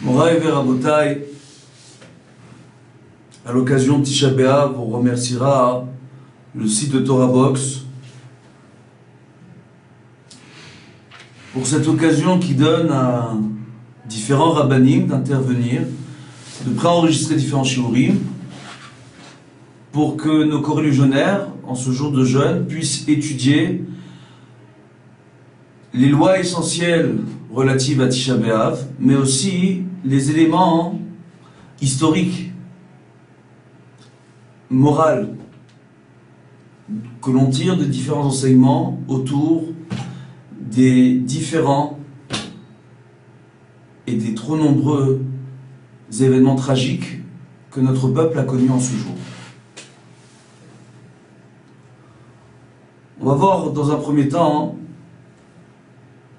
Moraï Verabotaï, à l'occasion de Tisha B'Av, on remerciera le site de Torah Box pour cette occasion qui donne à différents rabbanim d'intervenir, de préenregistrer différents shiurim pour que nos coreligionnaires, en ce jour de jeûne, puissent étudier les lois essentielles relatives à Tisha B'Av, mais aussi les éléments historiques, moraux, que l'on tire de différents enseignements autour des différents et des trop nombreux événements tragiques que notre peuple a connus en ce jour. On va voir dans un premier temps,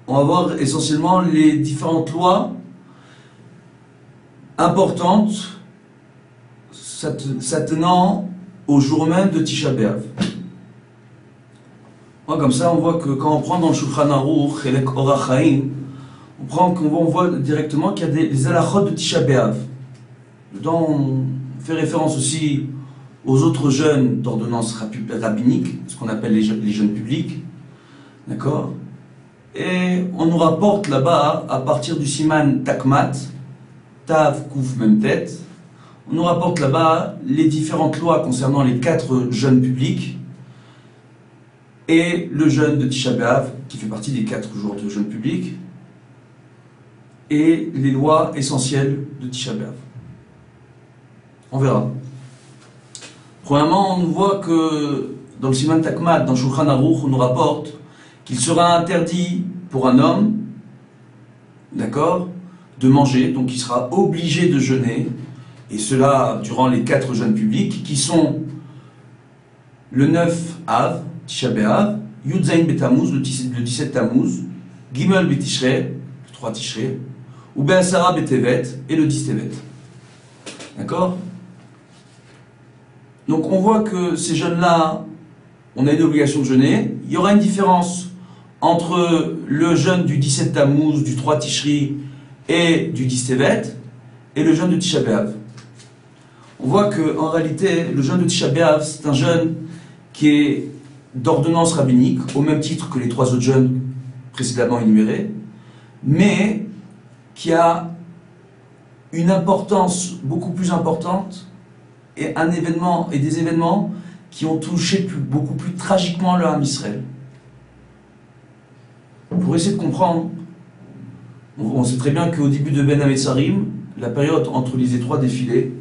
on va voir essentiellement les différentes lois importantes s'attenant au jour même de Tisha B'Av. Comme ça, on voit que quand on prend dans le Shulchan Aruch, Chelek Orach Chaim, on voit directement qu'il y a des halachot de Tisha B'Av. Dedans, on fait référence aussi aux autres jeûnes d'ordonnance rabbinique, ce qu'on appelle les jeûnes publics. D'accord? Et on nous rapporte là-bas, à partir du siman Takmat, Tav, Kouf, même tête, on nous rapporte là-bas les différentes lois concernant les 4 jeûnes publics et le jeûne de Tisha B'Av, qui fait partie des 4 jours de jeûne public, et les lois essentielles de Tisha B'Av. On verra. Premièrement, on voit que dans le siman Takmat, dans Shulchan Aruch, on nous rapporte qu'il sera interdit pour un homme, d'accord, de manger, donc il sera obligé de jeûner, et cela durant les 4 jeûnes publics, qui sont le 9 Av, Tisha B'Av, Yud Zayin Betamuz, le 17 Tammuz, Gimel Betishrei, le 3 Tishrei, ou Be'asara Betevet, et le 10 Tevet. D'accord? Donc on voit que ces jeûnes-là, on a une obligation de jeûner. Il y aura une différence entre le jeûne du 17 Tammuz, du 3 Tishri et du 10 Tevet, et le jeûne de Tisha B'Av. On voit qu'en réalité, le jeûne de Tisha B'Av, c'est un jeûne qui est d'ordonnance rabbinique, au même titre que les 3 autres jeûnes précédemment énumérés, mais qui a une importance beaucoup plus importante et des événements qui ont touché beaucoup plus tragiquement le Ham Israël. Pour essayer de comprendre, on sait très bien qu'au début de Ben Hametzarim, la période entre les 3 défilés,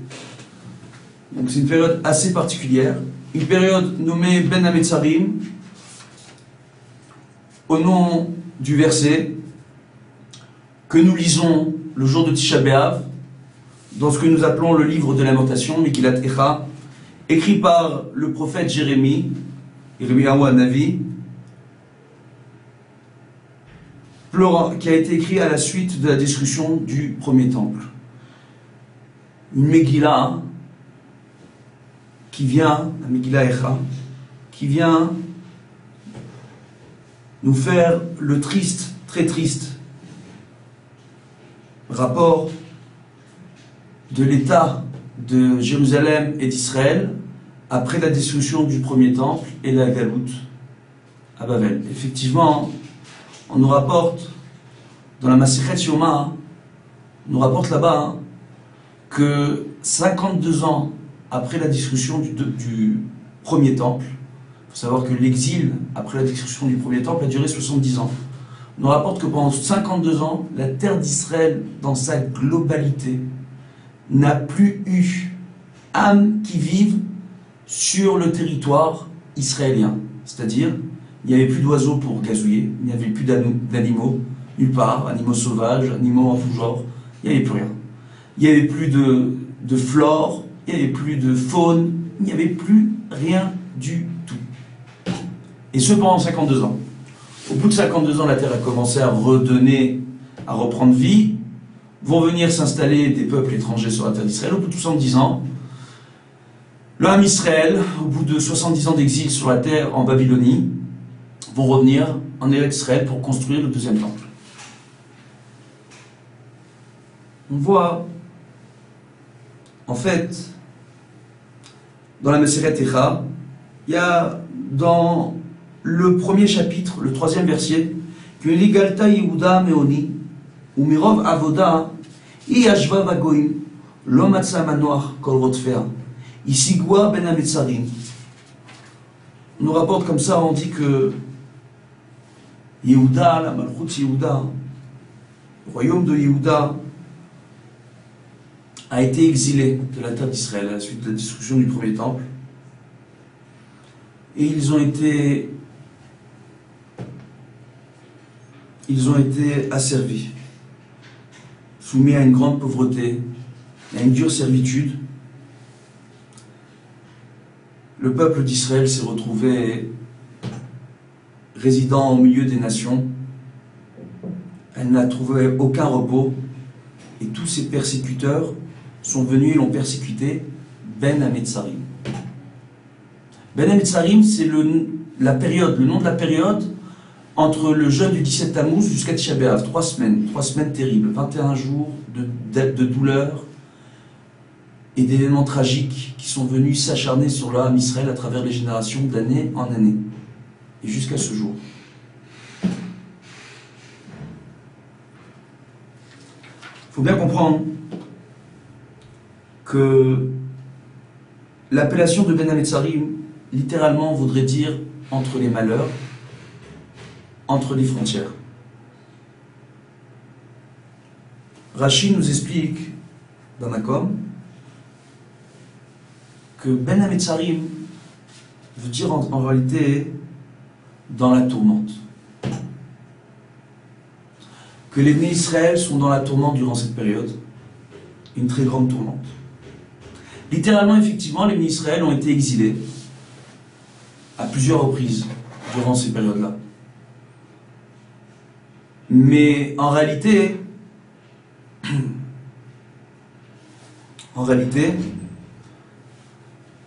donc c'est une période assez particulière, une période nommée Ben Hametzarim, au nom du verset que nous lisons le jour de Tisha B'Av, dans ce que nous appelons le livre de Lamentation, Megillat Echa, écrit par le prophète Jérémie, Yirmiyahu Hanavi, qui a été écrit à la suite de la destruction du premier temple. Une Megillah qui vient, la Megillah Echa, qui vient nous faire le triste, très triste rapport de l'état de Jérusalem et d'Israël après la destruction du premier temple et la galoute à Babel. Effectivement, on nous rapporte dans la Masechet Yoma, on nous rapporte là-bas que 52 ans après la destruction du premier temple, il faut savoir que l'exil après la destruction du premier temple a duré 70 ans. On nous rapporte que pendant 52 ans, la terre d'Israël dans sa globalité n'a plus eu âme qui vive sur le territoire israélien. C'est-à-dire, il n'y avait plus d'oiseaux pour gazouiller, il n'y avait plus d'animaux, nulle part, animaux sauvages, animaux en tout genre, il n'y avait plus rien. Il n'y avait plus de flore, il n'y avait plus de faune, il n'y avait plus rien du tout. Et ce pendant 52 ans. Au bout de 52 ans, la terre a commencé à reprendre vie, vont venir s'installer des peuples étrangers sur la terre d'Israël. Au bout de 70 ans, le Ham Israël, au bout de 70 ans d'exil sur la terre en Babylonie, vont revenir en Eretz Israël pour construire le deuxième temple. on voit, en fait, dans la Meseret Echa, il y a dans le premier chapitre, le 3e verset, que Ligalta Yehuda Meoni, ou Mirov Avoda, I Yashva Vagoim, Lo Matza Manoach Kol Rotfea, Isigwa Ben Ametzarim. On nous rapporte comme ça, on dit que Yehuda, la Malchut Yehuda, le royaume de Yehuda, a été exilé de la terre d'Israël à la suite de la destruction du premier temple. Et ils ont été asservis, soumis à une grande pauvreté, à une dure servitude. Le peuple d'Israël s'est retrouvé résidant au milieu des nations. Elle n'a trouvé aucun repos, et tous ses persécuteurs sont venus et l'ont persécuté. Ben Ametzarim. Ben Ametzarim, c'est le nom de la période entre le jeûne du 17 Tammuz jusqu'à Tisha B'Av, 3 semaines terribles, 21 jours de douleur et d'événements tragiques qui sont venus s'acharner sur l'âme Israël à travers les générations d'année en année, et jusqu'à ce jour. Il faut bien comprendre que l'appellation de Ben Ametzarim, littéralement, voudrait dire entre les malheurs, entre les frontières. Rashi nous explique dans Nakom que Ben Ametzarim veut dire en réalité dans la tourmente. Que les bénis Israël sont dans la tourmente durant cette période, une très grande tourmente. Littéralement, effectivement, les bénis Israël ont été exilés à plusieurs reprises durant ces périodes-là. Mais en réalité,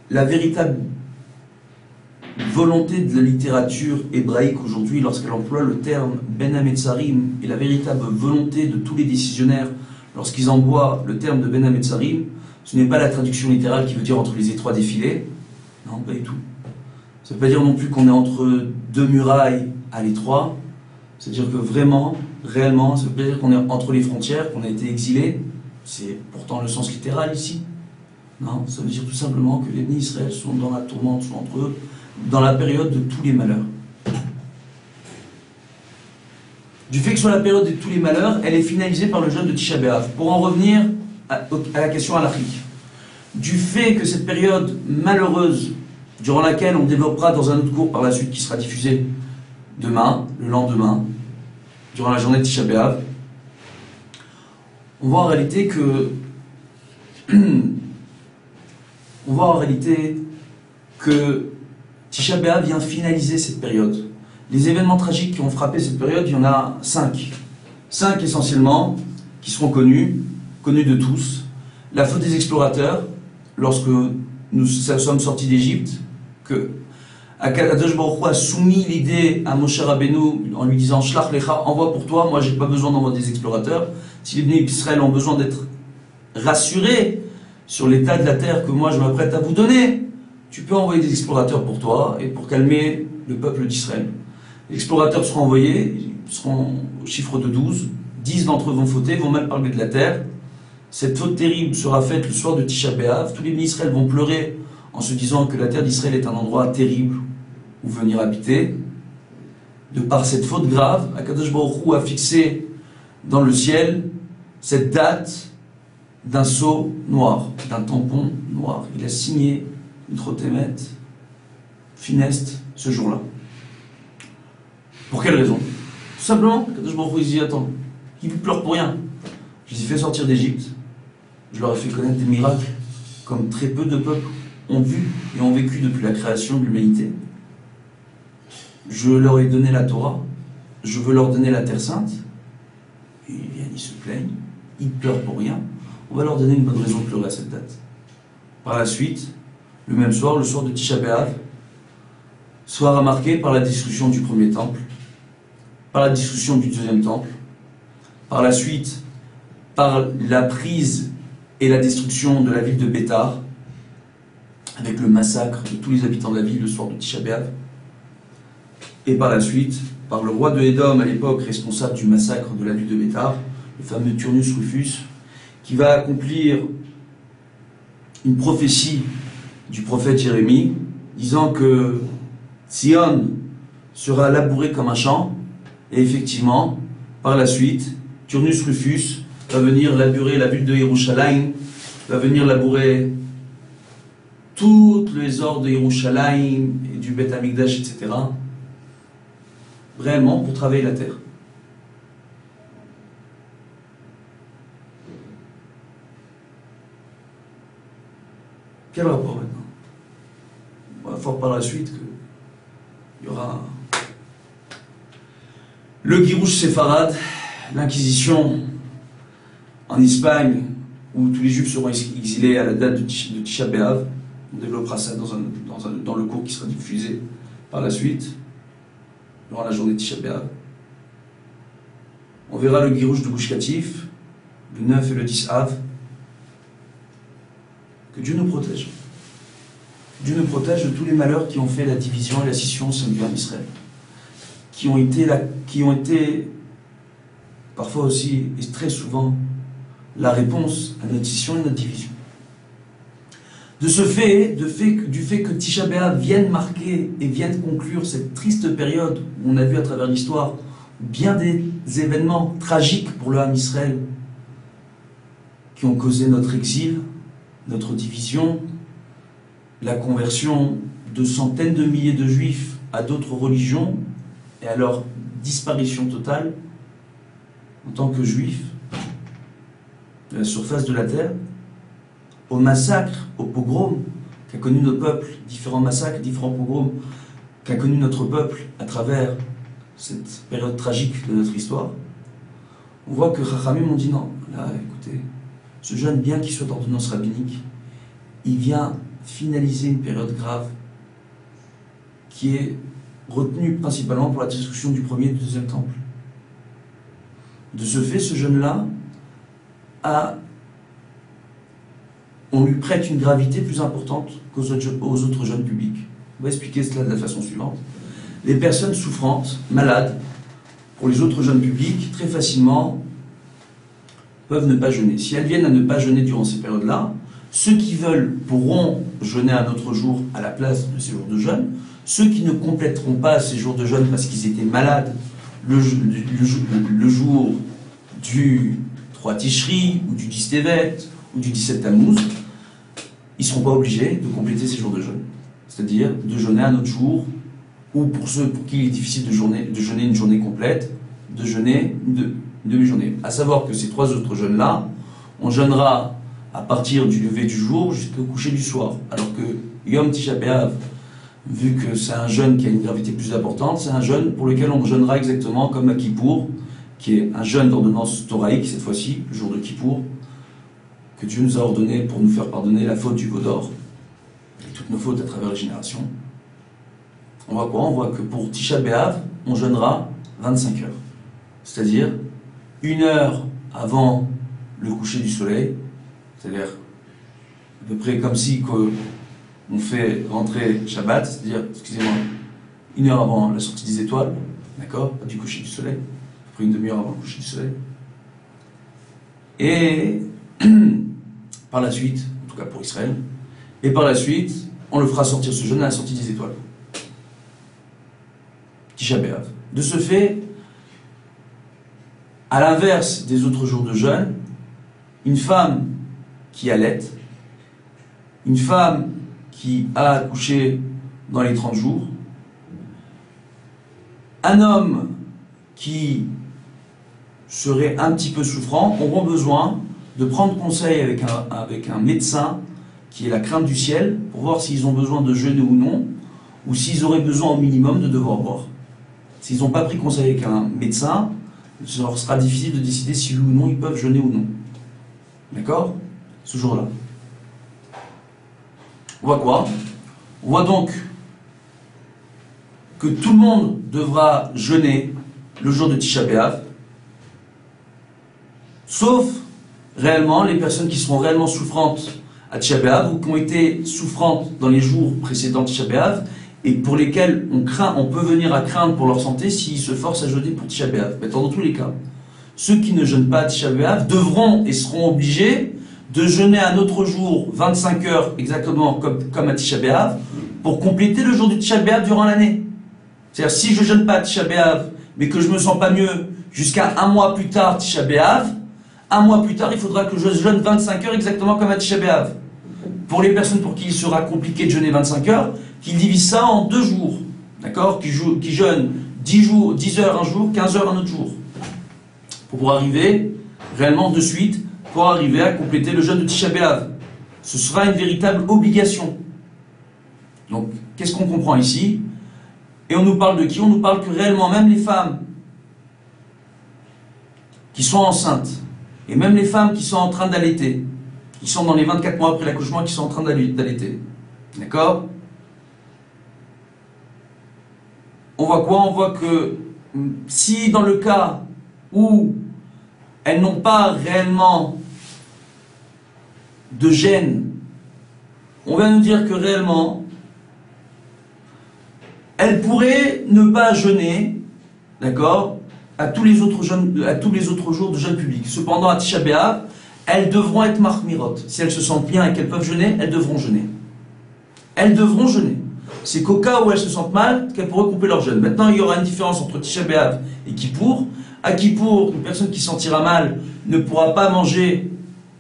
la véritable volonté de la littérature hébraïque aujourd'hui, lorsqu'elle emploie le terme Ben Ametzarim, et la véritable volonté de tous les décisionnaires lorsqu'ils emploient le terme de Ben Ametzarim, ce n'est pas la traduction littérale qui veut dire entre les étroits défilés. Non, pas du tout. Ça ne veut pas dire non plus qu'on est entre deux murailles à l'étroit. C'est-à-dire que vraiment, réellement, ça ne veut pas dire qu'on est entre les frontières, qu'on a été exilé. C'est pourtant le sens littéral ici. Non, ça veut dire tout simplement que les bénis Israël sont dans la tourmente, sont entre eux, dans la période de tous les malheurs. Du fait que sur la période de tous les malheurs, elle est finalisée par le jeûne de Tisha B'Av. Pour en revenir à la question halachique. Du fait que cette période malheureuse, durant laquelle on développera dans un autre cours par la suite qui sera diffusé demain, le lendemain, durant la journée de Tisha B'Av, on voit en réalité que Tisha B'Av vient finaliser cette période. Les événements tragiques qui ont frappé cette période, il y en a 5. 5 essentiellement, qui seront connus de tous. La faute des explorateurs, lorsque nous sommes sortis d'Égypte, que Akadosh Baruch Hu a soumis l'idée à Moshe Rabbeinu en lui disant « Shlach lecha, envoie pour toi, moi j'ai pas besoin d'envoyer des explorateurs. Si les bénis d'Israël ont besoin d'être rassurés sur l'état de la terre que moi je m'apprête à vous donner, tu peux envoyer des explorateurs pour toi et pour calmer le peuple d'Israël. » Les explorateurs seront envoyés, ils seront au chiffre de 12, 10 d'entre eux vont fauter, vont mal parler de la terre. Cette faute terrible sera faite le soir de Tisha B'Av. Tous les bénis d'Israël vont pleurer en se disant que la terre d'Israël est un endroit terrible où venir habiter. De par cette faute grave, Akadosh Baruch Hu a fixé dans le ciel cette date d'un sceau noir, d'un tampon noir. Il a signé une trotémette funeste ce jour-là. Pour quelle raison? Tout simplement, Akadosh Baruch Hu il dit attends, ils pleurent pour rien. Je les ai fait sortir d'Égypte, je leur ai fait connaître des miracles comme très peu de peuples ont vu et ont vécu depuis la création de l'humanité. Je leur ai donné la Torah, je veux leur donner la Terre Sainte. Et ils viennent, ils se plaignent, ils pleurent pour rien. On va leur donner une bonne raison de pleurer à cette date. Par la suite, le même soir, le soir de Tisha B'Av, sera marqué par la destruction du premier temple, par la destruction du deuxième temple, par la suite, par la prise et la destruction de la ville de Bétar, avec le massacre de tous les habitants de la ville le soir de Tisha B'Av, et par la suite, par le roi de Édom à l'époque responsable du massacre de la ville de Bétar, le fameux Turnus Rufus, qui va accomplir une prophétie du prophète Jérémie, disant que Sion sera labouré comme un champ, et effectivement, par la suite, Turnus Rufus va venir labourer la ville de Yerushalayim, va venir labourer toutes les ors de Yerushalayim et du Beth Amikdash, etc. Réellement pour travailler la terre. Quel rapport maintenant? On va voir par la suite qu'il y aura le Girouche séfarade, l'Inquisition en Espagne, où tous les Juifs seront exilés à la date de Tisha B'Av. On développera ça dans le cours qui sera diffusé par la suite, durant la journée de Tisha B'Av. On verra le Girouche de Gush Katif, le 9 et le 10 Av. Que Dieu nous protège. Dieu nous protège de tous les malheurs qui ont fait la division et la scission au sein du peuple d'Israël. Qui ont été parfois aussi, et très souvent, la réponse à notre scission et notre division. De ce fait, du fait que Tisha B'Av vienne marquer et vienne conclure cette triste période où on a vu à travers l'histoire bien des événements tragiques pour le Ham Israël qui ont causé notre exil, notre division, la conversion de centaines de milliers de juifs à d'autres religions et à leur disparition totale en tant que juifs de la surface de la terre, au massacre, au pogrom qu'a connu nos peuples, différents massacres, différents pogroms qu'a connu notre peuple à travers cette période tragique de notre histoire. On voit que Chachamim ont dit non, là écoutez, ce jeune, bien qu'il soit d'ordonnance rabbinique, il vient finaliser une période grave qui est retenue principalement pour la destruction du premier et du deuxième temple. De ce fait, ce jeune-là, on lui prête une gravité plus importante qu'aux autres jeunes publics. On va expliquer cela de la façon suivante. Les personnes souffrantes, malades, pour les autres jeunes publics, très facilement, peuvent ne pas jeûner. Si elles viennent à ne pas jeûner durant ces périodes-là, ceux qui veulent pourront jeûner un autre jour à la place de ces jours de jeûne. Ceux qui ne compléteront pas ces jours de jeûne parce qu'ils étaient malades le jour du 3 Tishri, ou du 10 Tevet, ou du 17 Tammuz, ils ne seront pas obligés de compléter ces jours de jeûne. C'est-à-dire de jeûner un autre jour, ou pour ceux pour qui il est difficile de jeûner une journée complète, de jeûner une demi-journée. À savoir que ces trois autres jeûnes-là, on jeûnera à partir du lever du jour jusqu'au coucher du soir. Alors que Yom Tisha B'Av, vu que c'est un jeûne qui a une gravité plus importante, c'est un jeûne pour lequel on jeûnera exactement comme à Kippour, qui est un jeûne d'ordonnance thoraïque, cette fois-ci, le jour de Kippour, que Dieu nous a ordonné pour nous faire pardonner la faute du veau d'or, et toutes nos fautes à travers les générations. On voit quoi? On voit que pour Tisha B'Av, on jeûnera 25 heures. C'est-à-dire 1 heure avant le coucher du soleil, c'est-à-dire à peu près comme si on fait rentrer Shabbat, c'est-à-dire, excusez-moi, 1 heure avant la sortie des étoiles, d'accord, pas du coucher du soleil, après une demi-heure avant le coucher du soleil. Et par la suite, en tout cas pour Israël, et par la suite, on le fera sortir ce jeûne à la sortie des étoiles. Tisha B'Av. De ce fait, à l'inverse des autres jours de jeûne, une femme qui allaite, une femme qui a accouché dans les 30 jours, un homme qui serait un petit peu souffrant auront besoin de prendre conseil avec un médecin qui est la crainte du ciel pour voir s'ils ont besoin de jeûner ou non, ou s'ils auraient besoin au minimum de devoir boire. S'ils n'ont pas pris conseil avec un médecin, il leur sera difficile de décider si oui ou non ils peuvent jeûner ou non. D'accord? Ce jour-là. On voit quoi? On voit donc que tout le monde devra jeûner le jour de Tisha B'Av, sauf réellement les personnes qui seront réellement souffrantes à Tisha B'Av ou qui ont été souffrantes dans les jours précédents Tisha B'Av et pour lesquelles on peut venir à craindre pour leur santé s'ils se forcent à jeûner pour Tisha B'Av. Mais dans tous les cas, ceux qui ne jeûnent pas à Tisha B'Av devront et seront obligés de jeûner un autre jour, 25 heures exactement comme à Tisha B'Av, pour compléter le jour du Tisha B'Av durant l'année. C'est-à-dire si je jeûne pas à Tisha B'Av, mais que je me sens pas mieux jusqu'à un mois plus tard Tisha B'Av, un mois plus tard il faudra que je jeûne 25 heures exactement comme à Tisha B'Av. Pour les personnes pour qui il sera compliqué de jeûner 25 heures, qu'ils divisent ça en 2 jours, d'accord, qui jeûnent 10 heures un jour, 15 heures un autre jour, pour arriver réellement de suite, pour arriver à compléter le jeûne de Tisha B'Av. Ce sera une véritable obligation. Donc, qu'est-ce qu'on comprend ici? Et on nous parle de qui? On nous parle que réellement, même les femmes qui sont enceintes, et même les femmes qui sont en train d'allaiter, qui sont dans les 24 mois après l'accouchement, qui sont en train d'allaiter. D'accord? On voit quoi? On voit que si dans le cas où elles n'ont pas réellement de gêne, on va nous dire que réellement, elles pourraient ne pas jeûner, d'accord, à tous les autres jours de jeûne public. Cependant, à Tisha B'Av, elles devront être mahmirot. Si elles se sentent bien et qu'elles peuvent jeûner, elles devront jeûner. Elles devront jeûner. C'est qu'au cas où elles se sentent mal, qu'elles pourraient couper leur jeûne. Maintenant, il y aura une différence entre Tisha B'Av et Kippour. À Kippour, une personne qui se sentira mal ne pourra pas manger,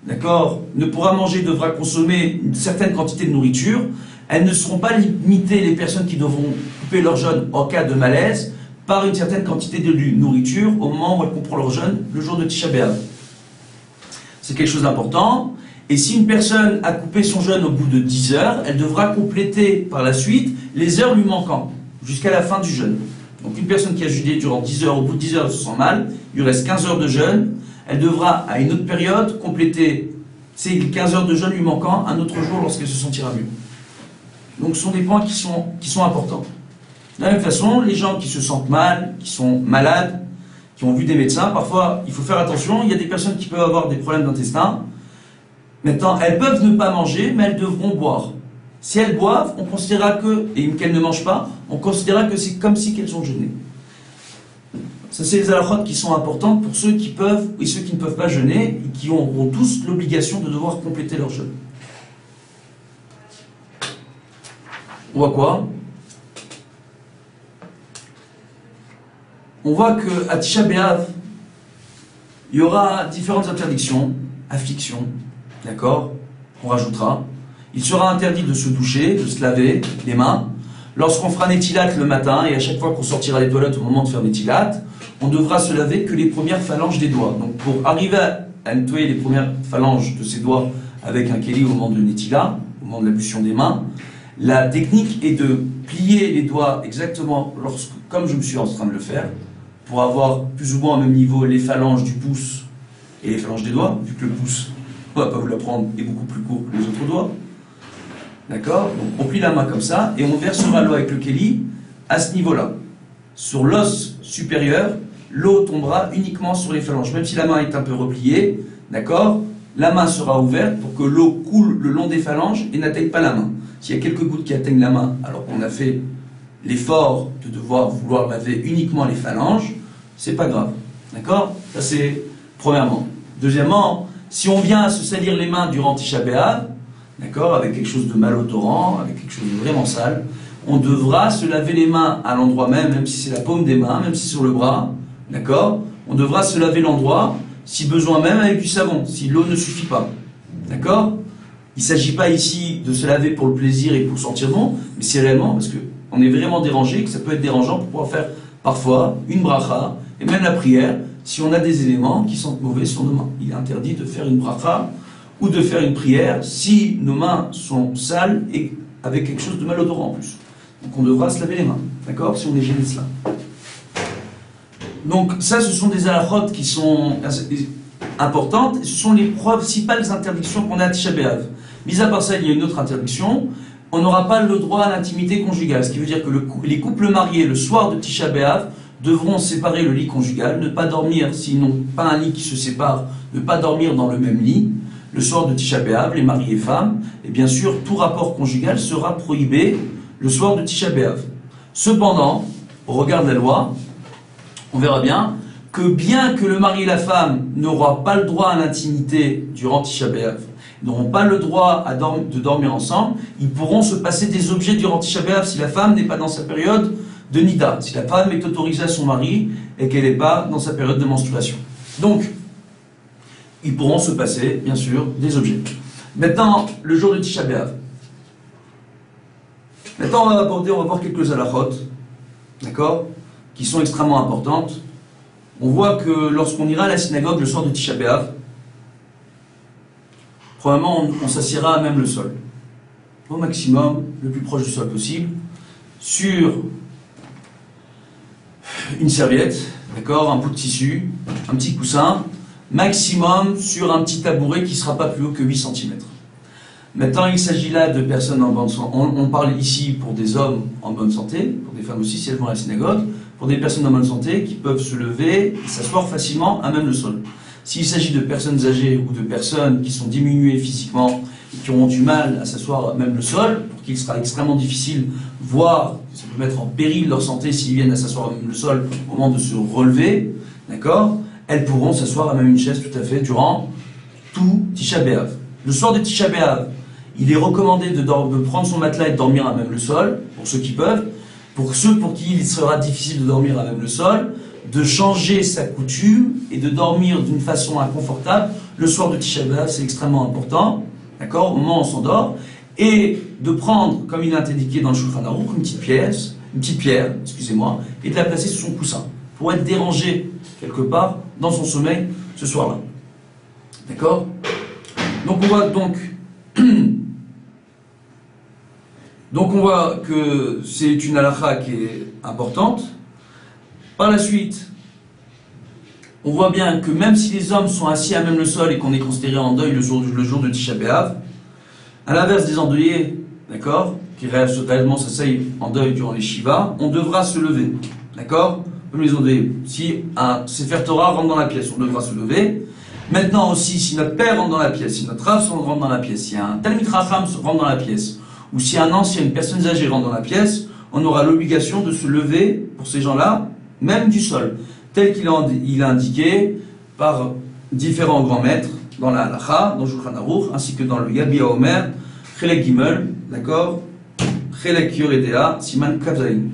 d'accord, devra consommer une certaine quantité de nourriture. Elles ne seront pas limitées, les personnes qui devront couper leur jeûne en cas de malaise, par une certaine quantité de nourriture au moment où elles couperont leur jeûne, le jour de Tisha B'Av. C'est quelque chose d'important. Et si une personne a coupé son jeûne au bout de 10 heures, elle devra compléter par la suite les heures lui manquant, jusqu'à la fin du jeûne. Donc une personne qui a jeûné durant 10 heures, au bout de 10 heures, elle se sent mal, il lui reste 15 heures de jeûne, elle devra, à une autre période, compléter ces 15 heures de jeûne lui manquant un autre jour lorsqu'elle se sentira mieux. Donc ce sont des points qui sont importants. De la même façon, les gens qui se sentent mal, qui sont malades, qui ont vu des médecins, parfois il faut faire attention, il y a des personnes qui peuvent avoir des problèmes d'intestin. Maintenant, elles peuvent ne pas manger, mais elles devront boire. Si elles boivent, on considérera que, et qu'elles ne mangent pas, on considérera que c'est comme si qu'elles ont jeûné. Ça, c'est les halachot qui sont importantes pour ceux qui peuvent et ceux qui ne peuvent pas jeûner, et qui auront tous l'obligation de devoir compléter leur jeûne. On voit quoi? On voit qu'à Tisha B'Av, il y aura différentes interdictions, afflictions, d'accord? On rajoutera. Il sera interdit de se doucher, de se laver les mains. Lorsqu'on fera Netilat le matin, et à chaque fois qu'on sortira les toilettes au moment de faire Netilat, on devra se laver que les premières phalanges des doigts. Donc pour arriver à nettoyer les premières phalanges de ses doigts avec un kéli au moment de Netilat, au moment de l'ablution des mains, la technique est de plier les doigts exactement comme je me suis en train de le faire, pour avoir plus ou moins au même niveau les phalanges du pouce et les phalanges des doigts, vu que le pouce, on ne va pas vous l'apprendre, est beaucoup plus court que les autres doigts. D'accord? Donc on plie la main comme ça, et on versera l'eau avec le kéli à ce niveau-là. Sur l'os supérieur, l'eau tombera uniquement sur les phalanges. Même si la main est un peu repliée, d'accord? La main sera ouverte pour que l'eau coule le long des phalanges et n'atteigne pas la main. S'il y a quelques gouttes qui atteignent la main, alors qu'on a fait l'effort de vouloir laver uniquement les phalanges, c'est pas grave. D'accord? Ça c'est premièrement. Deuxièmement, si on vient à se salir les mains durant Tisha B'Av, d'accord, avec quelque chose de malodorant, avec quelque chose de vraiment sale, on devra se laver les mains à l'endroit même si c'est la paume des mains, même si c'est sur le bras, d'accord? On devra se laver l'endroit, si besoin même avec du savon, si l'eau ne suffit pas. D'accord? Il ne s'agit pas ici de se laver pour le plaisir et pour sentir bon, mais c'est réellement parce qu'on est vraiment dérangé, que ça peut être dérangeant pour pouvoir faire parfois une bracha, et même la prière, si on a des éléments qui sentent mauvais sur nos mains. Il est interdit de faire une bracha ou de faire une prière si nos mains sont sales et avec quelque chose de malodorant en plus. Donc on devra se laver les mains, d'accord, si on est gêné de cela. Donc ça, ce sont des halachot qui sont importantes, et ce sont les principales interdictions qu'on a à Tisha B'Av. Mis à part ça, il y a une autre interdiction, on n'aura pas le droit à l'intimité conjugale, ce qui veut dire que les couples mariés le soir de Tisha B'Av devront séparer le lit conjugal, ne pas dormir, s'ils n'ont pas un lit qui se sépare, ne pas dormir dans le même lit. Le soir de Tisha B'Av, les maris et femmes, et bien sûr, tout rapport conjugal sera prohibé le soir de Tisha B'Av. Cependant, au regard de la loi, on verra bien que le mari et la femme n'auront pas le droit à l'intimité durant Tisha B'Av, n'auront pas le droit de dormir ensemble, ils pourront se passer des objets durant Tisha B'Av si la femme n'est pas dans sa période de Nida, si la femme est autorisée à son mari et qu'elle n'est pas dans sa période de menstruation. Donc, ils pourront se passer, bien sûr, des objets. Maintenant, le jour de Tisha B'Av. Maintenant, on va voir quelques halachot, d'accord, qui sont extrêmement importantes. On voit que lorsqu'on ira à la synagogue le soir de Tisha B'Av, probablement on s'assiera à même le sol. Au maximum, le plus proche du sol possible, sur une serviette, d'accord, un bout de tissu, un petit coussin, maximum sur un petit tabouret qui ne sera pas plus haut que 8 cm. Maintenant, il s'agit là de personnes en bonne santé. On parle ici pour des hommes en bonne santé, pour des femmes aussi si elles vont à la synagogue, pour des personnes en bonne santé qui peuvent se lever et s'asseoir facilement à même le sol. S'il s'agit de personnes âgées ou de personnes qui sont diminuées physiquement et qui auront du mal à s'asseoir à même le sol, pour qui il sera extrêmement difficile, voire que ça peut mettre en péril leur santé s'ils viennent à s'asseoir à même le sol au moment de se relever, d'accord, elles pourront s'asseoir à même une chaise tout à fait durant tout Tisha B'Av. Le soir de Tisha B'Av, il est recommandé de prendre son matelas et de dormir à même le sol, pour ceux qui peuvent. Pour ceux pour qui il sera difficile de dormir à même le sol, de changer sa coutume et de dormir d'une façon inconfortable. Le soir de Tisha B'Av, c'est extrêmement important, d'accord, au moment où on s'endort, et de prendre, comme il est indiqué dans le Shulchan Aruch, une petite pierre, et de la placer sous son coussin, pour être dérangé quelque part dans son sommeil ce soir-là. D'accord? Donc on voit que c'est une halakha qui est importante. Par la suite, on voit bien que même si les hommes sont assis à même le sol et qu'on est considéré en deuil le jour de Tisha B'Av, à l'inverse des endeuillés, d'accord, qui réellement s'asseyent en deuil durant les Shiva, on devra se lever, d'accord, comme les endeuillés. Si un Sefer Torah rentre dans la pièce, on devra se lever. Maintenant aussi, si notre père rentre dans la pièce, si notre Rav rentre dans la pièce, si un Talmid Chacham rentre dans la pièce, ou si un ancien, une personne âgée rentre dans la pièce, on aura l'obligation de se lever pour ces gens-là, même du sol, tel qu'il est indiqué par différents grands maîtres dans la Halacha, dans Shulchan Aruch, ainsi que dans le Yabia Omer, Chelek Gimel, d'accord, Chelek Yoredea, Siman Kavzaïn.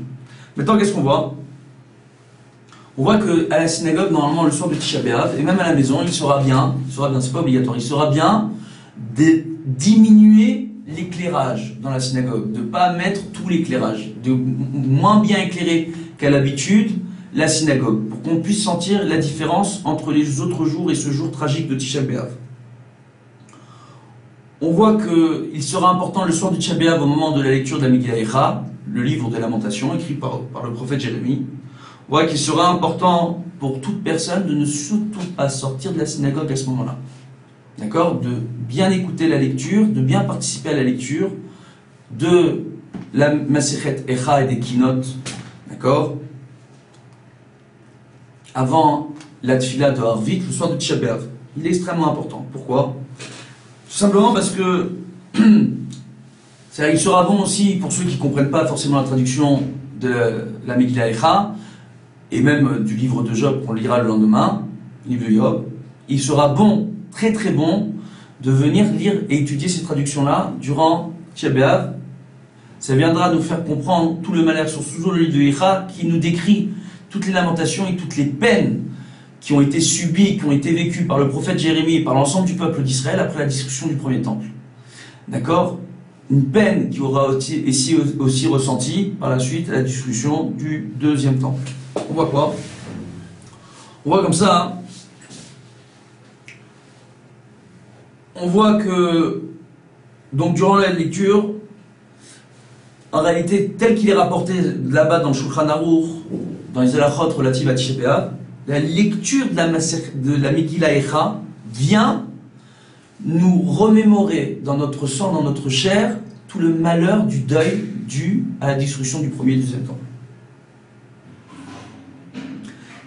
Maintenant, qu'est-ce qu'on voit? On voit qu'à la synagogue, normalement, le soir de Tisha B'Av, et même à la maison, il sera bien, c'est pas obligatoire, il sera bien de diminuer l'éclairage dans la synagogue, de ne pas mettre tout l'éclairage, de moins bien éclairer qu'à l'habitude la synagogue, pour qu'on puisse sentir la différence entre les autres jours et ce jour tragique de Tisha B'Av. On voit qu'il sera important le soir de Tisha B'Av, au moment de la lecture de la Megillah Echa, le livre de Lamentation, écrit par le prophète Jérémie. On voit qu'il sera important pour toute personne de ne surtout pas sortir de la synagogue à ce moment-là. D'accord? De bien écouter la lecture, de bien participer à la lecture de la Masechet Echa et des Kinot, d'accord? Avant la Tfila de Harvit, le soir de Tisha B'Av. Il est extrêmement important. Pourquoi? Tout simplement parce que il sera bon aussi, pour ceux qui ne comprennent pas forcément la traduction de la Megillah Echa, et même du livre de Job qu'on lira le lendemain, le livre de Job, il sera bon, très très bon, de venir lire et étudier ces traductions-là durant Tisha B'Av. Ça viendra nous faire comprendre tout le malheur sur toujours le livre de Echa, qui nous décrit toutes les lamentations et toutes les peines qui ont été subies, qui ont été vécues par le prophète Jérémie et par l'ensemble du peuple d'Israël après la destruction du premier temple. D'accord? Une peine qui aura aussi ressentie par la suite à la destruction du deuxième temple. On voit quoi? On voit comme ça, hein. On voit que, donc durant la lecture, en réalité, tel qu'il est rapporté là-bas dans le Shulchan Aruch, dans les halachot relatives à Tisha B'Av, la lecture de la Megillah Echa vient nous remémorer dans notre sang, dans notre chair, tout le malheur du deuil dû à la destruction du premier et du deuxième temple.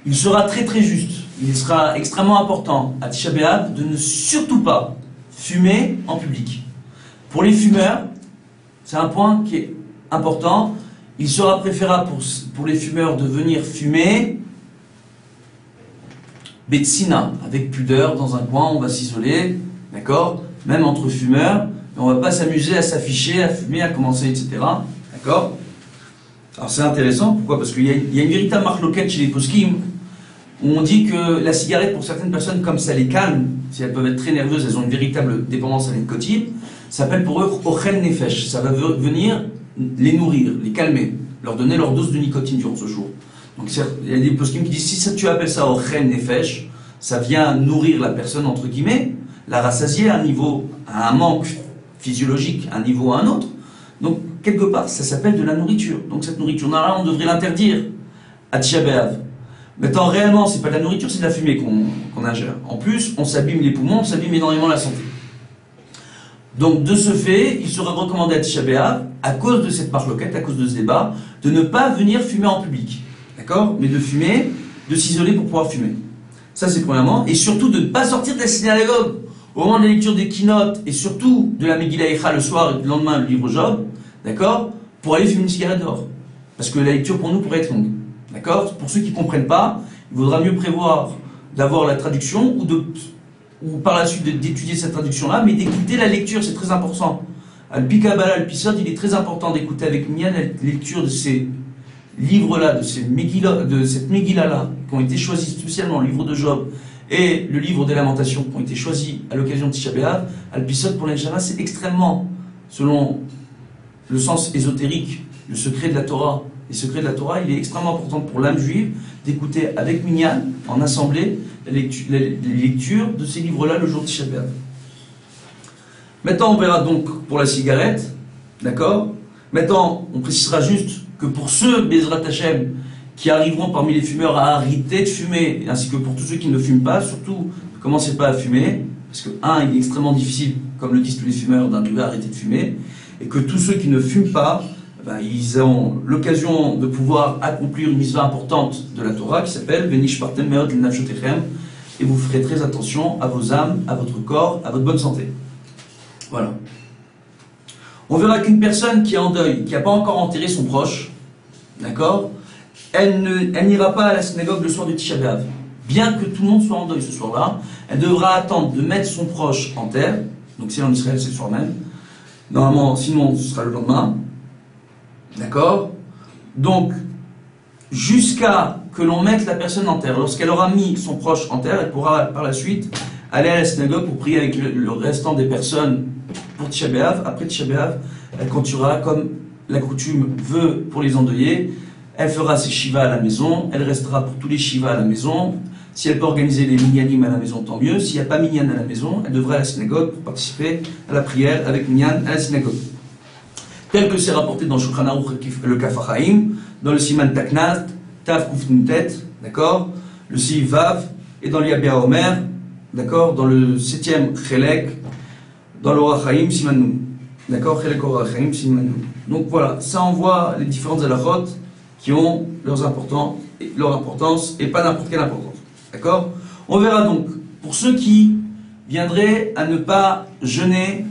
il sera très très juste. Il sera extrêmement important à Tisha B'Av de ne surtout pas fumer en public. Pour les fumeurs, c'est un point qui est important. Il sera préférable pour les fumeurs de venir fumer Betsina, avec pudeur, dans un coin, on va s'isoler, d'accord? Même entre fumeurs, mais on ne va pas s'amuser à s'afficher, à fumer, à commencer, etc. D'accord? Alors c'est intéressant, pourquoi? Parce qu'il y a une véritable marloquette chez les poskim, où on dit que la cigarette, pour certaines personnes, comme ça les calme, si elles peuvent être très nerveuses, elles ont une véritable dépendance à la nicotine, ça s'appelle pour eux Ochel Nefesh. Ça va venir les nourrir, les calmer, leur donner leur dose de nicotine durant ce jour. Donc il y a des poskim qui disent, si ça, tu appelles ça Ochel Nefesh, ça vient nourrir la personne, entre guillemets, la rassasier à un manque physiologique, à un niveau à un autre. Donc, quelque part, ça s'appelle de la nourriture. Donc cette nourriture, normalement, on devrait l'interdire à Tisha B'Av. Maintenant, réellement, c'est pas de la nourriture, c'est de la fumée qu'on ingère. En plus, on s'abîme les poumons, on s'abîme énormément la santé. Donc, de ce fait, il serait recommandé à Tisha B'Av, à cause de cette marloquette, à cause de ce débat, de ne pas venir fumer en public. D'accord? Mais de fumer, de s'isoler pour pouvoir fumer. Ça, c'est premièrement. Et surtout, de ne pas sortir de la synagogue au moment de la lecture des keynotes, et surtout de la Megillah Eicha le soir et le lendemain, le livre Job, d'accord? Pour aller fumer une cigarette dehors. Parce que la lecture, pour nous, pourrait être longue. D'accord? Pour ceux qui ne comprennent pas, il vaudra mieux prévoir d'avoir la traduction ou par la suite d'étudier cette traduction-là, mais d'écouter la lecture, c'est très important. Al-Pi Kabbalah, Al-Pi il est très important d'écouter avec Minyan la lecture de ces livres-là, de cette Megillah-là, qui ont été choisis spécialement, le livre de Job et le livre des Lamentations, qui ont été choisis à l'occasion de Tisha B'Av. Al-Pi pour les Neshama, c'est extrêmement, selon le sens ésotérique, le secret de la Torah. Les secrets de la Torah, il est extrêmement important pour l'âme juive d'écouter avec Minyan, en assemblée, les lectures de ces livres-là le jour de Tisha B'Av. Maintenant, on verra donc pour la cigarette, d'accord? Maintenant, on précisera juste que pour ceux, Bezrat Hashem, qui arriveront parmi les fumeurs à arrêter de fumer, ainsi que pour tous ceux qui ne fument pas, surtout, ne commencez pas à fumer, parce que, il est extrêmement difficile, comme le disent tous les fumeurs, d'arriver à arrêter de fumer, et que tous ceux qui ne fument pas, ils ont l'occasion de pouvoir accomplir une mitzvah importante de la Torah qui s'appelle Venish Partem Meot L'Nafshotechem, et vous ferez très attention à vos âmes, à votre corps, à votre bonne santé. Voilà. On verra qu'une personne qui est en deuil, qui n'a pas encore enterré son proche, d'accord, elle n'ira pas à la synagogue le soir du Tisha B'Av. Bien que tout le monde soit en deuil ce soir-là, elle devra attendre de mettre son proche en terre, donc c'est en Israël, c'est le soir même. Normalement, sinon, ce sera le lendemain. D'accord? Donc, jusqu'à que l'on mette la personne en terre, lorsqu'elle aura mis son proche en terre, elle pourra par la suite aller à la synagogue pour prier avec le restant des personnes pour Tisha B'Av. Après Tisha B'Av, elle continuera comme la coutume veut pour les endeuillés. Elle fera ses shivas à la maison, elle restera pour tous les shivas à la maison. Si elle peut organiser les minyanim à la maison, tant mieux. S'il n'y a pas minyan à la maison, elle devrait à la synagogue pour participer à la prière avec minyan à la synagogue. Tel que c'est rapporté dans Shulchan Aruch le Kaf HaChaim, dans le Siman Taknat, Tav Kuf Nutet, d'accord, le Siv Vav, et dans l'Yabia Omer, d'accord, dans le 7e Chelek, dans l'Orach Chaim Siman Nun, d'accord, Chelek Orach Chaim Siman Nun. Donc voilà, ça envoie les différentes halachot qui ont leur importance et pas n'importe quelle importance, d'accord. On verra donc, pour ceux qui viendraient à ne pas jeûner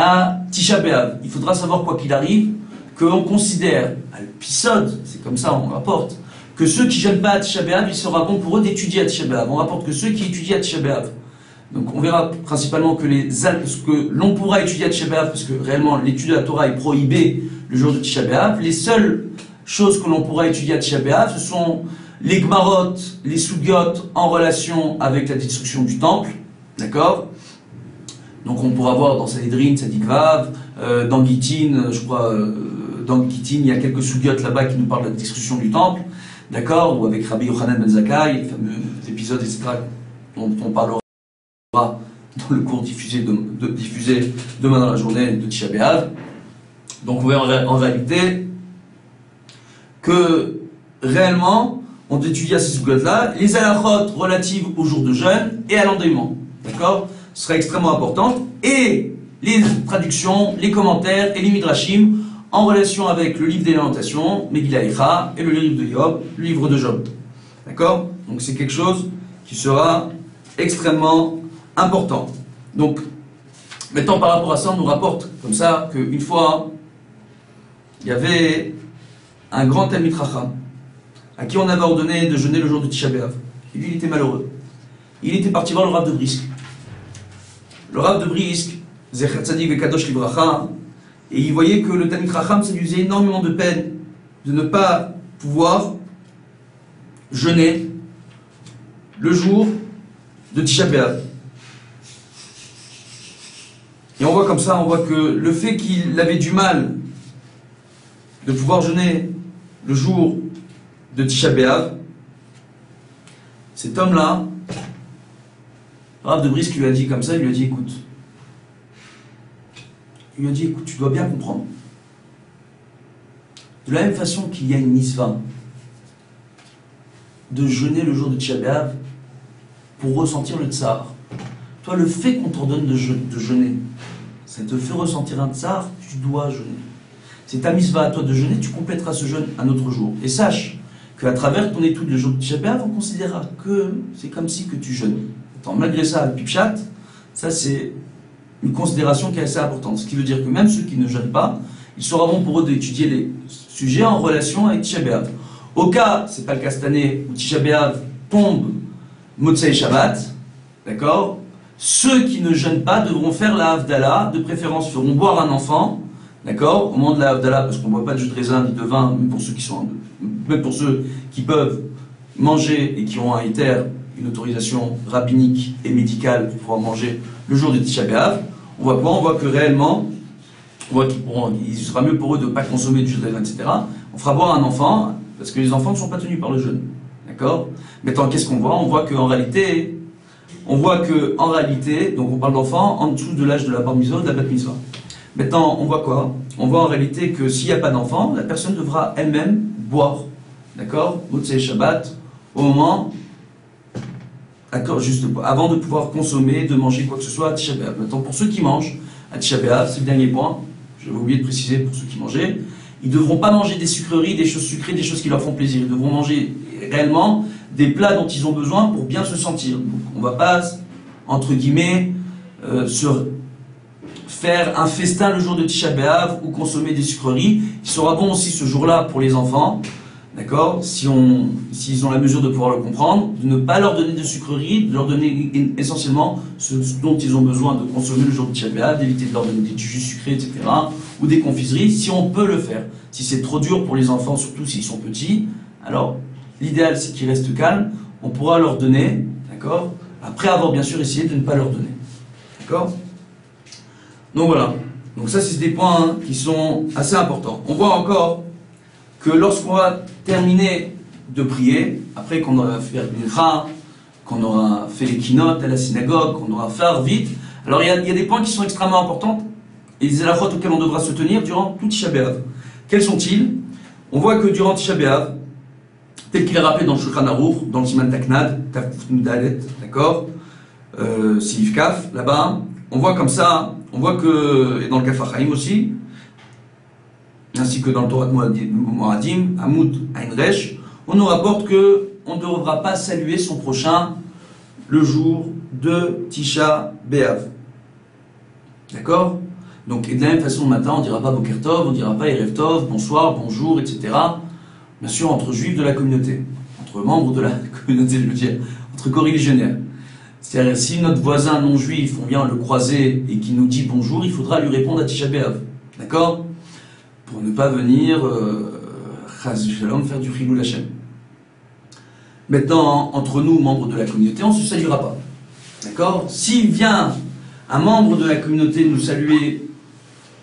à Tisha B'Av, il faudra savoir, quoi qu'il arrive, qu'on considère, à l'épisode, c'est comme ça on rapporte, que ceux qui ne jeûnent pas à Tisha B'Av, il sera bon pour eux d'étudier à Tisha B'Av. On rapporte que ceux qui étudient à Tisha B'Av, donc on verra principalement que l'on pourra étudier à Tisha B'Av, parce que réellement l'étude de la Torah est prohibée le jour de Tisha B'Av. Les seules choses que l'on pourra étudier à Tisha B'Av, ce sont les Gmarot, les Sugyot en relation avec la destruction du temple, d'accord. Donc on pourra voir dans Sanhedrin, Tzadikvav, dans Gittin, je crois, dans Gittin, il y a quelques Sugyot là-bas qui nous parlent de la destruction du temple, d'accord, ou avec Rabbi Yochanan ben Zakkai, le fameux épisode, etc., dont on parlera dans le cours diffusé demain dans la journée de Tisha B'Av. Donc on verra en réalité que réellement, on étudie à ces Sugyot-là les halachot relatives au jour de jeûne et à l'endeuillement, d'accord. Ce sera extrêmement important, et les traductions, les commentaires et les midrashim en relation avec le livre des Lamentations, Megillah Eicha, et le livre de Job, le livre de Job. D'accord? Donc c'est quelque chose qui sera extrêmement important. Donc, maintenant par rapport à ça, on nous rapporte comme ça qu'une fois, il y avait un grand Talmid Chacham à qui on avait ordonné de jeûner le jour de Tisha B'Av. Et lui, il était malheureux. Il était parti voir le Rav de Brisk. Le Rav de Brisk, Zecher Tzadik Vekadosh Libracha, et il voyait que le Talmid Chacham, ça lui faisait énormément de peine de ne pas pouvoir jeûner le jour de Tisha B'Av. Et on voit comme ça, on voit que le fait qu'il avait du mal de pouvoir jeûner le jour de Tisha B'Av, cet homme-là, Rav de Brisk lui a dit comme ça, il lui a dit écoute, tu dois bien comprendre. De la même façon qu'il y a une mitzvah de jeûner le jour de Tisha B'Av pour ressentir le tsar. Toi, le fait qu'on t'ordonne de jeûner, ça te fait ressentir un tsar, tu dois jeûner. C'est ta mitzvah à toi de jeûner, tu compléteras ce jeûne un autre jour. Et sache qu'à travers ton étude le jour de Tisha B'Av, on considérera que c'est comme si que tu jeûnes. Attends, malgré ça, le pipchat, ça c'est une considération qui est assez importante. Ce qui veut dire que même ceux qui ne jeûnent pas, il sera bon pour eux d'étudier les sujets en relation avec Tisha B'Av. Au cas, c'est pas le cas cette année, où Tisha B'Av tombe Motzei Shabbat, d'accord? Ceux qui ne jeûnent pas devront faire la Havdalah, de préférence feront boire un enfant, d'accord? Au moment de la Havdalah, parce qu'on ne boit pas de jus de raisin ni de vin, même pour ceux qui peuvent manger et qui ont un éther, une autorisation rabbinique et médicale pour pouvoir manger le jour de Tisha B'Av. On voit quoi? On voit que réellement, il sera mieux pour eux de ne pas consommer du jus de raisin, etc. On fera boire un enfant, parce que les enfants ne sont pas tenus par le jeûne. D'accord? Maintenant, qu'est-ce qu'on voit? On voit qu'en réalité, donc on parle d'enfants en dessous de l'âge de la bar mitzvah ou de la bat mitzvah. Maintenant, on voit quoi? On voit en réalité que s'il n'y a pas d'enfant, la personne devra elle-même boire. D'accord? Motzei Shabbat, au moment, d'accord, juste avant de pouvoir consommer, de manger quoi que ce soit à Tisha B'Av. Maintenant, pour ceux qui mangent à Tisha B'Av, c'est le dernier point, j'avais oublié de préciser pour ceux qui mangeaient, ils ne devront pas manger des sucreries, des choses sucrées, des choses qui leur font plaisir. Ils devront manger réellement des plats dont ils ont besoin pour bien se sentir. Donc, on ne va pas, entre guillemets, faire un festin le jour de Tisha B'Av ou consommer des sucreries. Il sera bon aussi ce jour-là pour les enfants, d'accord, s'ils ont la mesure de pouvoir le comprendre, de ne pas leur donner de sucreries, de leur donner essentiellement ce dont ils ont besoin de consommer le jour de Tisha B'Av, d'éviter de leur donner des jus sucrés, etc., ou des confiseries, si on peut le faire. Si c'est trop dur pour les enfants, surtout s'ils sont petits, alors l'idéal c'est qu'ils restent calmes, on pourra leur donner, d'accord, après avoir bien sûr essayé de ne pas leur donner. D'accord? Donc voilà. Donc ça c'est des points qui sont assez importants. On voit encore que lorsqu'on va terminer de prier, après qu'on aura fait le mincha, qu'on aura fait les keynotes à la synagogue, qu'on aura fait vite, alors il y a des points qui sont extrêmement importants et des halachot auxquels on devra se tenir durant tout Tisha B'Av. Quels sont-ils? On voit que durant Tisha B'Av, tel qu'il est rappelé dans le Shulchan Aruch, dans le Siman Taknad, Kaf Dalet, d'accord, Silif Kaf, là-bas, on voit comme ça, on voit que, et dans le Kaf HaChaim aussi, ainsi que dans le Torah de Moadim, Hamoud Ain Resh, on nous rapporte que on ne devra pas saluer son prochain le jour de Tisha B'Av. D'accord? Donc, et de la même façon, le matin, on ne dira pas Boker Tov, on ne dira pas Erev Tov, bonsoir, bonjour, etc. Bien sûr, entre juifs de la communauté, entre membres de la communauté, je veux dire, entre coreligionnaires. C'est-à-dire, si notre voisin non-juif, on vient le croiser et qu'il nous dit bonjour, il faudra lui répondre à Tisha B'Av. D'accord? Pour ne pas venir, faire du Chilul Hashem. Maintenant, entre nous, membres de la communauté, on ne se saluera pas. D'accord? S'il vient un membre de la communauté nous saluer